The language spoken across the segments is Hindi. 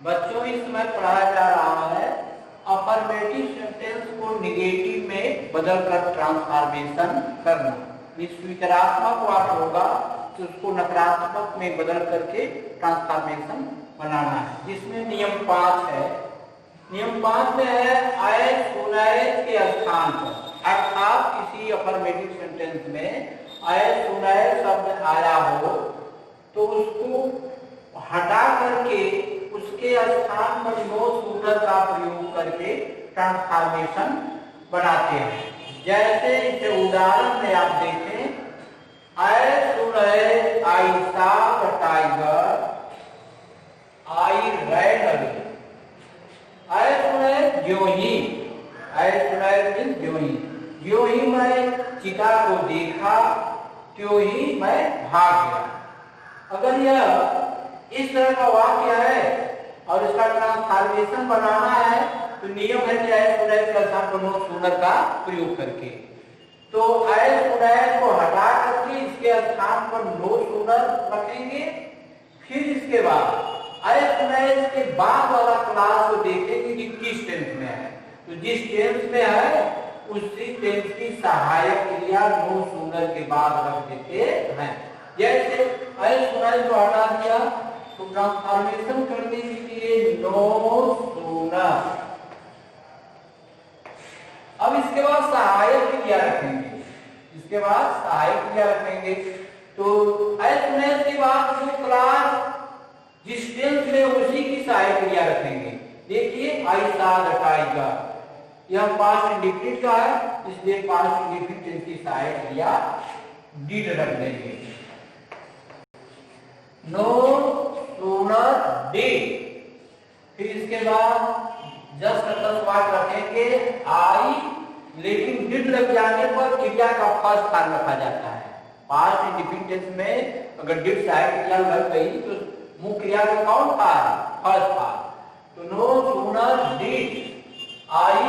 बच्चों इस समय पढ़ाया जा रहा है अफर्मेटिव सेंटेंस को निगेटिव में बदलकर ट्रांसफॉर्मेशन करना। स्वीकारात्मक वाक्य होगा तो उसको नकारात्मक में बदल करके ट्रांसफॉर्मेशन बनाना है, जिसमें नियम 5 है। नियम 5 में है आए सुनाए के स्थान पर, अर्थात किसी अफर्मेटिव सेंटेंस में आए सुनाए शब्द आया हो तो उसको हटा करके उसके स्थान पर नो सूनर का प्रयोग करके ट्रांसफॉर्मेशन बनाते हैं। जैसे इसे उदाहरण में आप देखें, आए सुनाए आई सा टाइगर आई रैन अवे। आए सुनाए ज्यों ही, आए सुनाए मीन्स ज्यों ही मैं चीता को देखा त्यों ही मैं भाग गया। अगर यह इस तरह का वाक्य है और इसका ट्रांसफॉर्मेशन बनाना है तो नियम है कि आए सुनाए के स्थान पर नो सूनर का प्रयोग करके, तो आए सुनाए को हटा करके इसके स्थान पर नो सूनर रखेंगे। फिर इसके बाद आए सुनाए इसके बाद वाला क्लास को देखेंगे कि किस टेंस में है, तो जिस टेंस में है उसी टेंस की सहायक क्रिया नो सूनर के बाद रख देते हैं। जैसे आए सुनाए को हटा दिया तो ट्रांसफॉर्मेशन करने के लिए नो सूनर। अब इसके बाद सहायक क्रिया रखेंगे, इसके बाद सहायक क्रिया रखेंगे तो आए सुनाए के बाद जो क्लास जिस टेंस में उसी की सहायक क्रिया रखेंगे। देखिए आई सा द टाइगर, यह पास्ट इंडेफिनिट का है इसलिए पास्ट इंडेफिनिट टेंस की सहायक क्रिया डिड रख देंगे। No sooner did. फिर इसके बाद जस्ट तक वाक्य रखेंगे आई, लेकिन डिड लग जाने पर क्रिया का फर्स्ट स्थान रखा जाता है। पास्ट इंडेफिनिट टेंस में अगर डिड सहायक क्रिया लग गई तो मुख्य क्रिया का कौन था? फर्स्ट था। तो नो सूनर डिड आई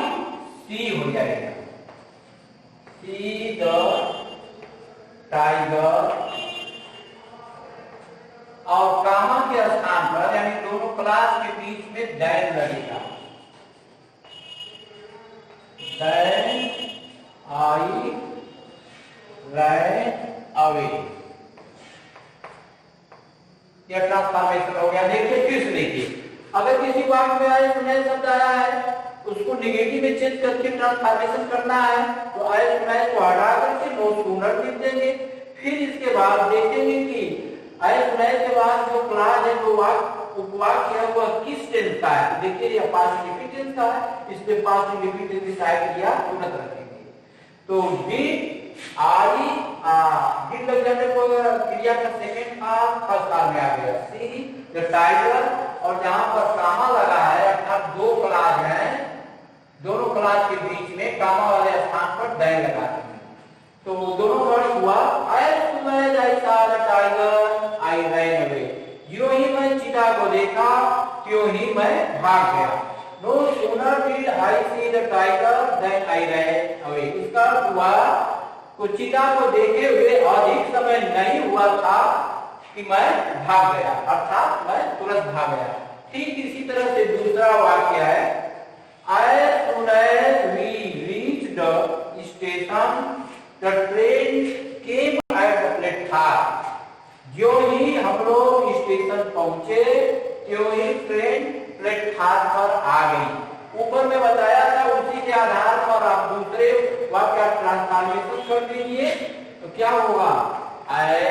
सी हो जाएगा, सी द टाइगर, और कामा के स्थान पर यानी दोनों क्लास के बीच में दैन लगेगा। दैन आई रैन अवे, यह ट्रांसफॉर्मेशन हो गया। देखिए फिर से देखिए, अगर किसी वाक्य में आए सुनाए शब्द आया है उसको निगेटिव में चेंज करके ट्रांसफॉर्मेशन करना है तो आए सुनाए को हटा करके नो सूनर लिख देंगे। फिर इसके बाद देखेंगे कि आए सुनाए के बाद जो क्लास है जो वाक्य है वह किस टेंस का है। देखिए यह पास्ट इंडेफिनिट टेंस का है इसलिए पास्ट इंडेफिनिट टेंस की सहायक क्रिया तुरंत रखेंगे। तो डिड आई डिड लग जाने पर क्रिया का सेकंड पार्ट फर्स्ट पार्ट में आ गया, सी द टाइगर, और जहां पर कामा लगा है अर्थात दो क्लास हैं, दोनों क्लास के बीच में कामा वाले स्थान पर दैन लगाते हैं तो दोनों वर्ड हुआ आई सुनाए आई सा the tiger I ran away. ज्यों ही मैं चीता को देखा त्यों ही मैं भाग गया। No sooner did I see the tiger then I ran away. इसका अर्थ हुआ तो चीता को देखे हुए अधिक समय नहीं हुआ था कि मैं भाग गया, अर्थात मैं तुरंत भाग गया। ठीक इसी तरह से दूसरा वाक्य है as soon as we reached the station the train came at the platform। जो ही हम लोग स्टेशन पहुंचे त्यों ही ट्रेन प्लेटफार्म पर आ गई। ऊपर में बताया था उसी के आधार पर आप दूसरे वाक्य ट्रांसफॉर्मेशन कर दीजिए तो क्या होगा आए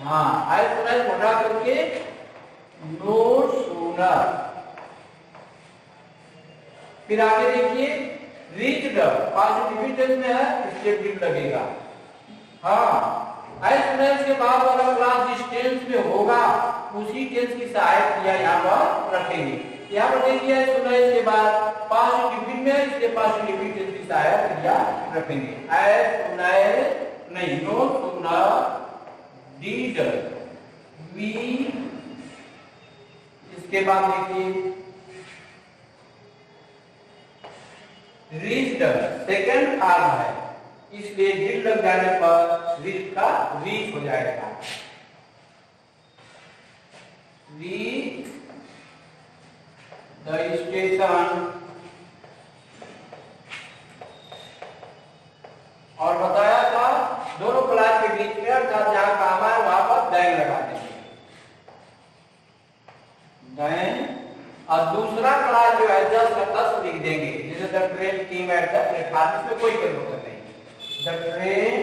सुनाए मोटा करके नो सूनर। फिर आगे देखिए रीच्ड पास्ट इंडेफिनिट में है इसलिए डिड लगेगा। आए सुनाए के बाद वाला क्लास जिस टेंस में होगा उसी टेंस की सहायक क्रिया यहाँ पर रखेंगे। यहाँ पर देखिए सुनाए के बाद पास्ट इंडेफिनिट में इसलिए पास्ट इंडेफिनिट टेंस की सहायक क्रिया रखेंगे। आए सुनाए नहीं नो सूनर डिड वी। इसके बाद देखिए रीच्ड सेकंड फॉर्म है इसलिए डिड लग जाने पर रीच का रीच हो जाएगा। रीच द स्टेशन, और बताया था दोनों क्लास के बीच में अर्थात जहां काम है वहां पर दैन लगा देंगे, दैन। और दूसरा क्लास जो है 10 का 10 लिख देंगे, जैसे the train came at the platform, इसमें कोई परिवर्तन नहीं। The train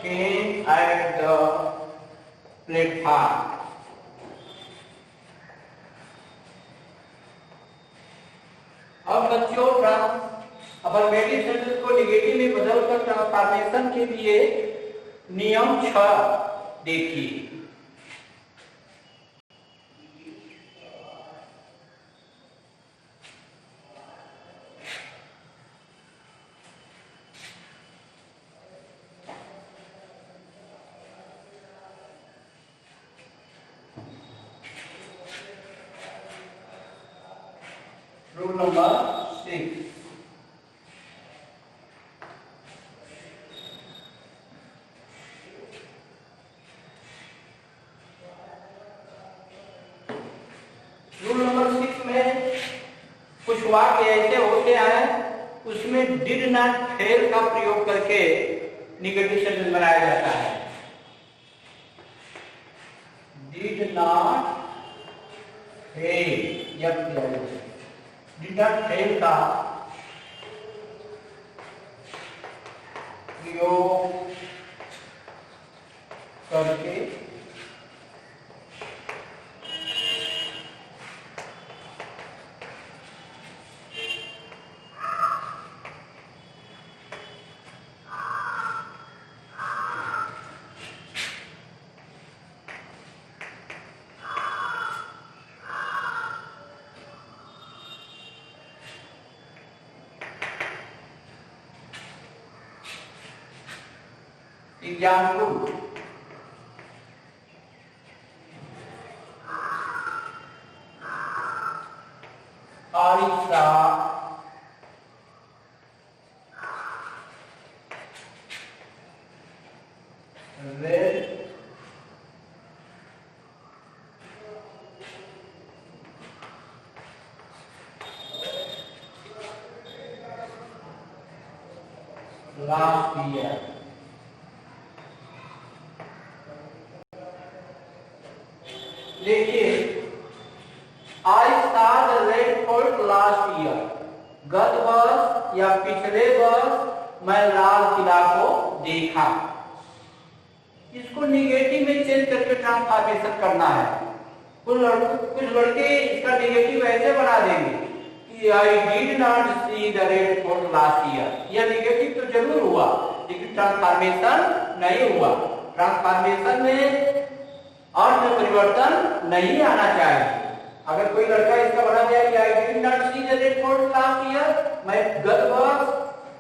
came at the platform. अब बच्चों अफर्मेटिव सेंटेंस को नेगेटिव में बदलकर ट्रांसफॉर्मेशन के लिए नियम 6 देखिए। रूल नंबर 6, रूल नंबर 6 में कुछ वाक्य ऐसे होते हैं उसमें डिड नॉट फेल का प्रयोग करके निगेटिव सेंटेंस बनाया जाता है। डिड नॉट फेल या डिड नॉट फेल का प्रयोग करके example, arisa red last year. देखिए, I saw the red fort last year, गत वर्ष या पिछले वर्ष मैं लाल किला को देखा। इसको निगेटिव में चेंज करके ट्रांसफॉर्मेशन करना है। कुछ लड़के इसका निगेटिव ऐसे बना देंगे कि आई did not C the red fort last year. यह निगेटिव तो जरूर हुआ लेकिन ट्रांसफॉर्मेशन नहीं हुआ। ट्रांसफॉर्मेशन में अर्थ में परिवर्तन नहीं आना चाहिए। अगर कोई लड़का इसका बना दिया कि आई did not C the red fort last year, मैं गत वर्ष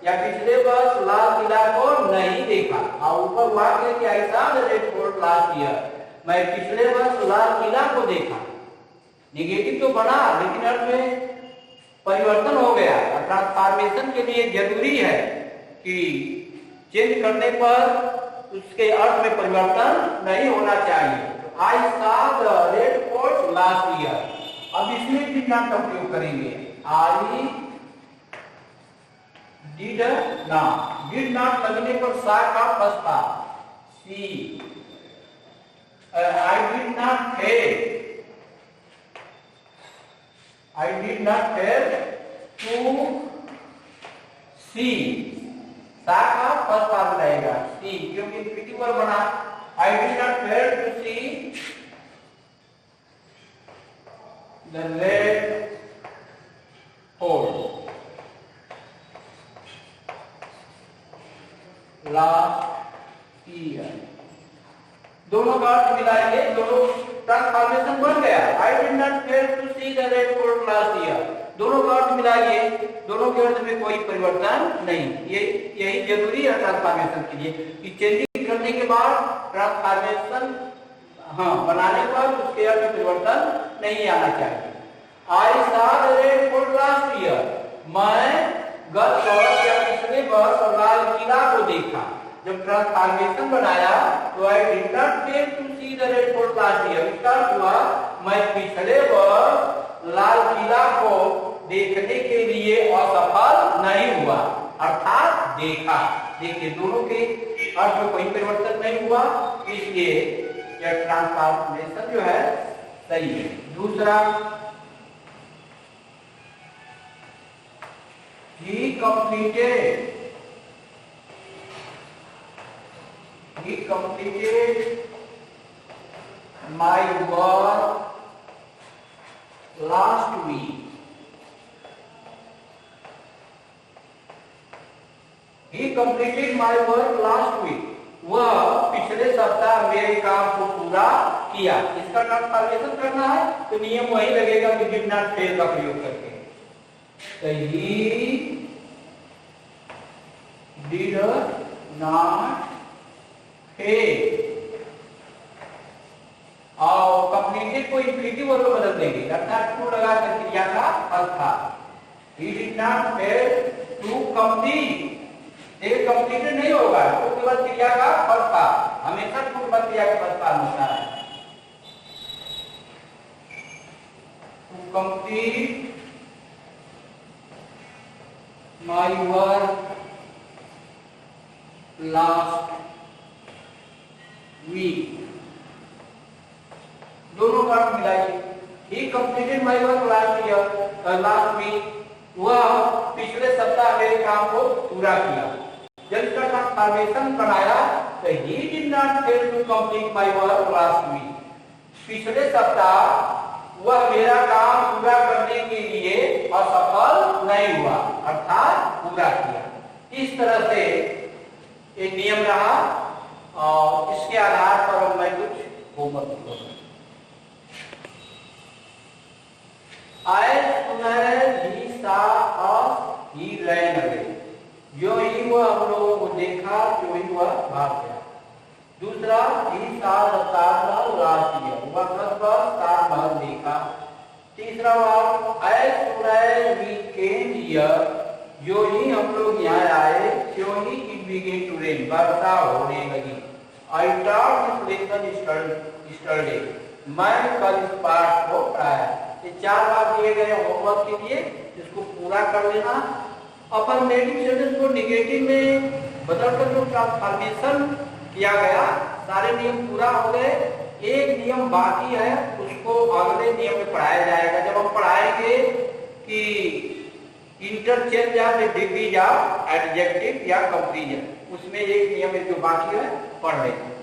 या पिछले वर्ष लाल किला को नहीं देखा, और ऊपर वाक्य कि I saw the red fort last year, मैं पिछले वर्ष लाल किला को देखा। निगेटिव तो बना लेकिन अर्थ में परिवर्तन हो गया। ट्रांसफॉर्मेशन के लिए जरूरी है कि चेंज करने पर उसके अर्थ में परिवर्तन नहीं होना चाहिए। I saw the red fort last year। अब इसमें डिड नॉट का प्रयोग करेंगे। I did not, did not लगने पर सा का फंसता सी। I did not fail, I did not fail to see, सा का फर्स्ट पार्ट रहेगा सी, क्योंकि इंफिनिटिव वर्ब बना। I did not fail to see the red fort last year। दोनों का अर्थ मिलाएंगे, दोनों ट्रांसफॉर्मेशन बन गया। I did not fail to see the red fort last year। दोनों का अर्थ मिलाइए, दोनों के अर्थ में कोई परिवर्तन नहीं। ये यही जरूरी है ट्रांसफॉर्मेशन के लिए कि चेंजिंग करने के बाद ट्रांसफॉर्मेशन बनाने पर उसके अर्थ में परिवर्तन नहीं आना चाहिए। I saw the red fort last year, मैं गत वर्ष या पिछले बस लाल किला को देखा। जब ट्रांसफॉर्मेशन बनाया तो I did not fail to see the red fort last year. इसका हुआ मैं पिछले वर्ष लाल किला को देखने के लिए असफल नहीं हुआ, अर्थात देखा। देखिए दोनों के अर्थ में कोई परिवर्तन नहीं हुआ, इसलिए यह ट्रांसफॉर्मेशन जो है सही है। दूसरा, he completed my work last week. He completed my work last week. वह पिछले सप्ताह मेरे काम को पूरा किया। इसका ट्रांसफॉर्मेशन करना है तो नियम वही लगेगा कि डिड नॉट फेल का प्रयोग करके। So he did not fail। और कंप्लीटेड को इंफिनिटिव वर्ब में बदल देंगे, अर्थात टू लगाकर क्रिया का फल था। He did not fail to complete। देखिए कंप्लीटेड नहीं होगा, तो केवल क्रिया का फल था, हमेशा टू के बाद क्रिया का फल का होता है। To complete my work last week। दोनों का मिलाइए। He completed my work last week। वह पिछले सप्ताह मेरे काम को पूरा किया। जब इसका ट्रांसफॉर्मेशन बनाया तो he did not fail to complete my work last week। पिछले सप्ताह वह मेरा काम पूरा करने के लिए असफल नहीं हुआ, अर्थात पूरा किया। इस तरह से एक नियम रहा और इसके आधार पर मैं कुछ होमवर्क करूंगा। he ran away। जो ही वह हम लोगों को देखा, जो ही वह भाग गया। दूसरा, he saw the Taj Mahal last year। वह ताजमहल देखा। तीसरा वाक्य, as soon as we came here। जो ही हम लोग यहाँ आए, क्यों ही it began to rain। वर्षा होने लगी। I taught this lesson yesterday। मैं कल इस पाठ को पढ़ाया। ये 4 बार दिए गए होमवर्क के लिए, इसको पूरा कर लेना। अफर्मेटिव सेंटेंस को नेगेटिव में बदलकर जो ट्रांसफॉर्मेशन किया गया, सारे नियम पूरा हो गए। एक नियम बाकी है, उसको अगले नियम में पढ़ाया जाएगा। जब हम पढ़ाएंगे कि interchange of degrees of adjective या कंपैरिजन, उसमें एक नियम जो बाकी है पढ़ लेंगे।